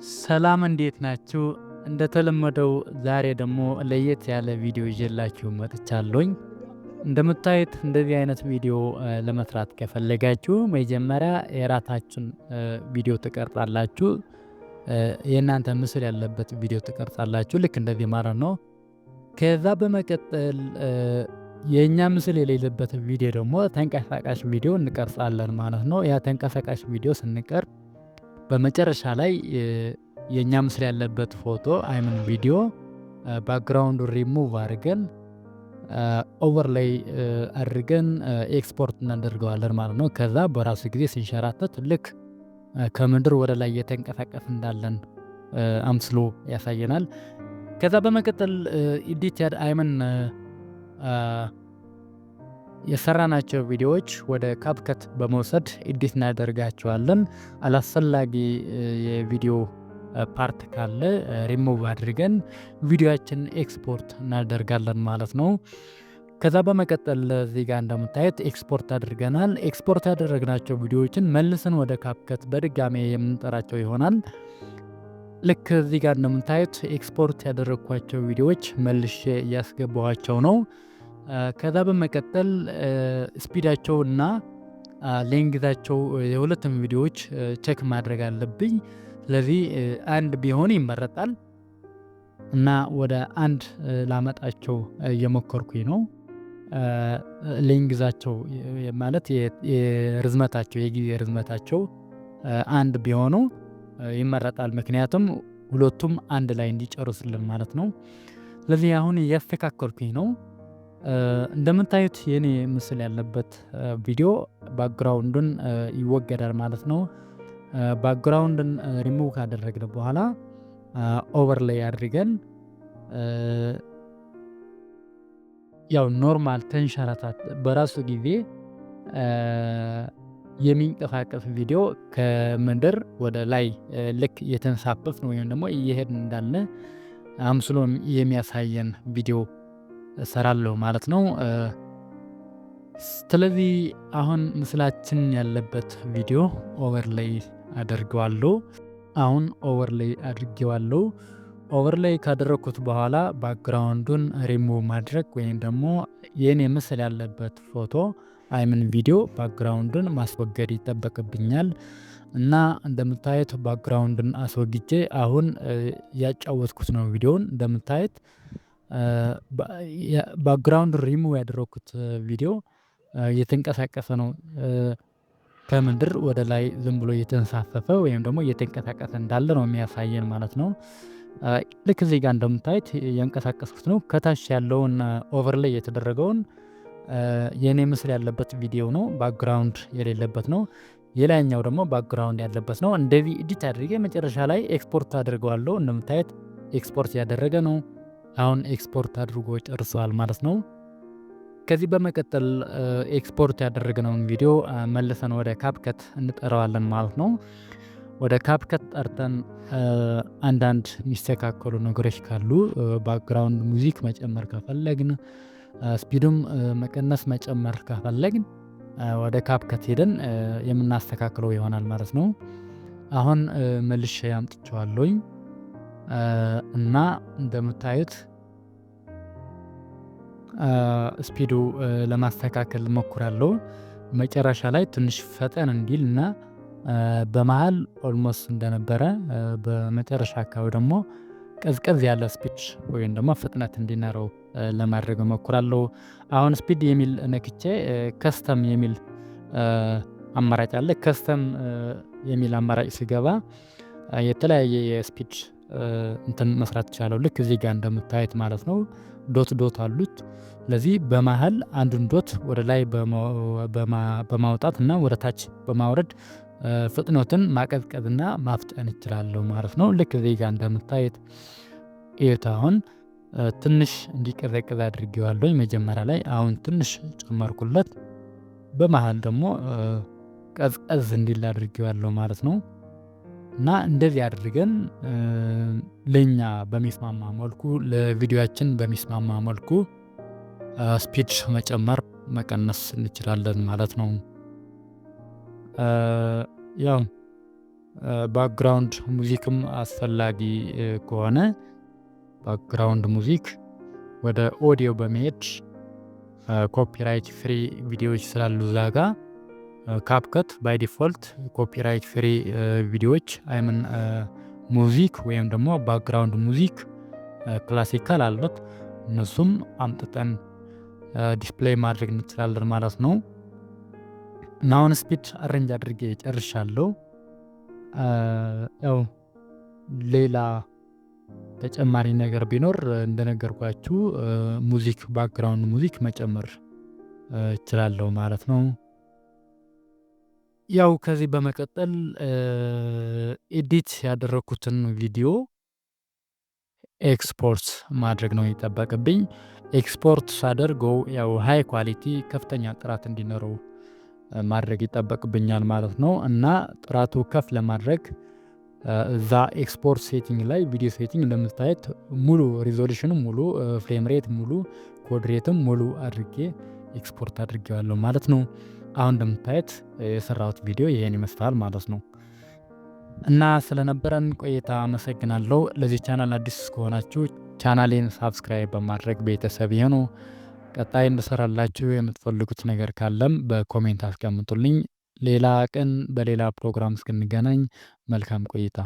ሰላም እንዴት ናችሁ? እንደተለመደው ዛሬ ደግሞ ለየት ያለ ቪዲዮ ይዤላችሁ መጥቻለሁኝ። እንደምታዩት እንደዚህ አይነት ቪዲዮ ለመስራት ከፈለጋችሁ መጀመሪያ የራሳችሁን ቪዲዮ ትቀርጻላችሁ። የእናንተ ምስል ያለበት ቪዲዮ ትቀርጻላችሁ ልክ እንደዚህ ማለት ነው። ከዛ በመቀጠል የእኛ ምስል የሌለበት ቪዲዮ ደግሞ ተንቀሳቃሽ ቪዲዮ እንቀርጻለን ማለት ነው። ያ ተንቀሳቃሽ ቪዲዮ ስንቀርጽ በመጨረሻ ላይ የእኛ ምስል ያለበት ፎቶ አይምን ቪዲዮ ባክግራውንዱ ሪሙቭ አድርገን ኦቨርላይ አድርገን ኤክስፖርት እናደርገዋለን ማለት ነው። ከዛ በራሱ ጊዜ ሲንሸራተት ልክ ከምድር ወደ ላይ እየተንቀሳቀስ እንዳለን አምስሎ ያሳየናል። ከዛ በመቀጠል ኢዲት አይምን የሰራናቸው ቪዲዮዎች ወደ ካፕከት በመውሰድ ኤዲት እናደርጋቸዋለን። አላስፈላጊ የቪዲዮ ፓርት ካለ ሪሙቭ አድርገን ቪዲዮአችን ኤክስፖርት እናደርጋለን ማለት ነው። ከዛ በመቀጠል እዚህ ጋር እንደምታዩት ኤክስፖርት አድርገናል። ኤክስፖርት ያደረግናቸው ቪዲዮዎችን መልሰን ወደ ካፕከት በድጋሜ የምንጠራቸው ይሆናል። ልክ እዚህ ጋር እንደምታዩት ኤክስፖርት ያደረግኳቸው ቪዲዮዎች መልሼ እያስገባኋቸው ነው። ከዛ በመቀጠል ስፒዳቸው እና ሌንግዛቸው የሁለቱም ቪዲዮዎች ቼክ ማድረግ አለብኝ። ስለዚህ አንድ ቢሆን ይመረጣል እና ወደ አንድ ላመጣቸው እየሞከርኩኝ ነው። ሌንግዛቸው ማለት የርዝመታቸው የጊዜ ርዝመታቸው አንድ ቢሆኑ ይመረጣል። ምክንያቱም ሁለቱም አንድ ላይ እንዲጨርስልን ማለት ነው። ስለዚህ አሁን እያስተካከልኩኝ ነው። እንደምታዩት የኔ ምስል ያለበት ቪዲዮ ባክግራውንዱን ይወገዳል ማለት ነው። ባክግራውንድን ሪሙቭ ካደረግን በኋላ ኦቨርላይ አድርገን ያው ኖርማል ተንሸራታት በራሱ ጊዜ የሚንቀሳቀስ ቪዲዮ ከምድር ወደ ላይ ልክ የተንሳፈፍን ወይም ደግሞ እየሄድን እንዳለ አምስሎ የሚያሳየን ቪዲዮ እሰራለሁ ማለት ነው። ስለዚህ አሁን ምስላችን ያለበት ቪዲዮ ኦቨርላይ አደርገዋለሁ። አሁን ኦቨርላይ አድርጌዋለሁ። ኦቨርላይ ካደረኩት በኋላ ባክግራውንዱን ሪሙቭ ማድረግ ወይም ደግሞ የኔ ምስል ያለበት ፎቶ አይምን ቪዲዮ ባክግራውንዱን ማስወገድ ይጠበቅብኛል እና እንደምታዩት ባክግራውንዱን አስወግጄ አሁን ያጫወትኩት ነው ቪዲዮን። እንደምታዩት ባክግራውንድ ሪሙቭ ያደረኩት ቪዲዮ እየተንቀሳቀሰ ነው። ከምድር ወደ ላይ ዝም ብሎ እየተንሳፈፈ ወይም ደግሞ እየተንቀሳቀሰ እንዳለ ነው የሚያሳየን ማለት ነው። ልክ እዚህ ጋር እንደምታዩት ያንቀሳቀስኩት ነው። ከታች ያለውን ኦቨርላይ የተደረገውን የኔ ምስል ያለበት ቪዲዮ ነው፣ ባክግራውንድ የሌለበት ነው። የላይኛው ደግሞ ባክግራውንድ ያለበት ነው። እንደዚህ ኤዲት አድርጌ መጨረሻ ላይ ኤክስፖርት አድርገዋለሁ። እንደምታዩት ኤክስፖርት ያደረገ ነው። አሁን ኤክስፖርት አድርጎ ጨርሷል ማለት ነው። ከዚህ በመቀጠል ኤክስፖርት ያደረግነውን ቪዲዮ መልሰን ወደ ካፕከት እንጠራዋለን ማለት ነው። ወደ ካፕከት ጠርተን አንዳንድ የሚስተካከሉ ነገሮች ካሉ ባክግራውንድ ሙዚክ መጨመር ከፈለግን፣ ስፒዱም መቀነስ መጨመር ከፈለግን ወደ ካፕከት ሄደን የምናስተካክለው ይሆናል ማለት ነው። አሁን መልሼ አምጥቼዋለሁኝ እና እንደምታዩት ስፒዱ ለማስተካከል ሞክራለሁ። መጨረሻ ላይ ትንሽ ፈጠን እንዲል እና በመሃል ኦልሞስት እንደነበረ በመጨረሻ አካባቢ ደግሞ ቀዝቀዝ ያለ ስፒድ ወይም ደግሞ ፍጥነት እንዲኖረው ለማድረግ ሞክራለሁ። አሁን ስፒድ የሚል ነክቼ ከስተም የሚል አማራጭ አለ። ከስተም የሚል አማራጭ ሲገባ የተለያየ የስፒድ እንትን መስራት ይቻላል። ልክ እዚህ ጋር እንደምታዩት ማለት ነው ዶት ዶት አሉት። ስለዚህ በመሃል አንዱን ዶት ወደ ላይ በማውጣት እና ወደ ታች በማውረድ ፍጥነትን ማቀዝቀዝና ማፍጠን ይችላለሁ ማለት ነው። ልክ እዚህ ጋር እንደምታዩት እዩት። አሁን ትንሽ እንዲቀዘቅዝ አድርጌዋለሁ መጀመሪያ ላይ። አሁን ትንሽ ጨመርኩለት። በመሃል ደግሞ ቀዝቀዝ እንዲል አድርጌዋለሁ ማለት ነው። እና እንደዚህ አድርገን ለኛ በሚስማማ መልኩ ለቪዲዮአችን በሚስማማ መልኩ ስፒድ መጨመር መቀነስ እንችላለን ማለት ነው። ያው ባክግራውንድ ሙዚክም አስፈላጊ ከሆነ ባክግራውንድ ሙዚክ ወደ ኦዲዮ በመሄድ ኮፒራይት ፍሪ ቪዲዮዎች ስላሉ እዛ ጋ ካፕከት ባይ ዲፎልት ኮፒራይት ፍሪ ቪዲዮዎች አይምን ሙዚክ ወይም ደግሞ ባክግራውንድ ሙዚክ ክላሲካል አሉት። እነሱም አምጥተን ዲስፕሌይ ማድረግ እንችላለን ማለት ነው። እና አሁን ስፒድ አሬንጅ አድርጌ ጨርሻለሁ። ያው ሌላ ተጨማሪ ነገር ቢኖር እንደነገርኳችሁ ሙዚክ ባክግራውንድ ሙዚክ መጨመር እችላለሁ ማለት ነው። ያው ከዚህ በመቀጠል ኤዲት ያደረኩትን ቪዲዮ ኤክስፖርት ማድረግ ነው የሚጠበቅብኝ። ኤክስፖርት ሳደርገው ያው ሃይ ኳሊቲ ከፍተኛ ጥራት እንዲኖረው ማድረግ ይጠበቅብኛል ማለት ነው። እና ጥራቱ ከፍ ለማድረግ እዛ ኤክስፖርት ሴቲንግ ላይ ቪዲዮ ሴቲንግ እንደምታዩት ሙሉ ሪዞሉሽኑ ሙሉ ፍሬም ሬት ሙሉ ኮድ ሬትም ሙሉ አድርጌ ኤክስፖርት አድርጌዋለሁ ማለት ነው። አሁን እንደምታዩት የሰራሁት ቪዲዮ ይሄን ይመስላል ማለት ነው። እና ስለነበረን ቆይታ አመሰግናለሁ። ለዚህ ቻናል አዲስ ከሆናችሁ ቻናሌን ሳብስክራይብ በማድረግ ቤተሰብ ይሁኑ። ቀጣይ እንድሰራላችሁ የምትፈልጉት ነገር ካለም በኮሜንት አስቀምጡልኝ። ሌላ ቀን በሌላ ፕሮግራም እስክንገናኝ መልካም ቆይታ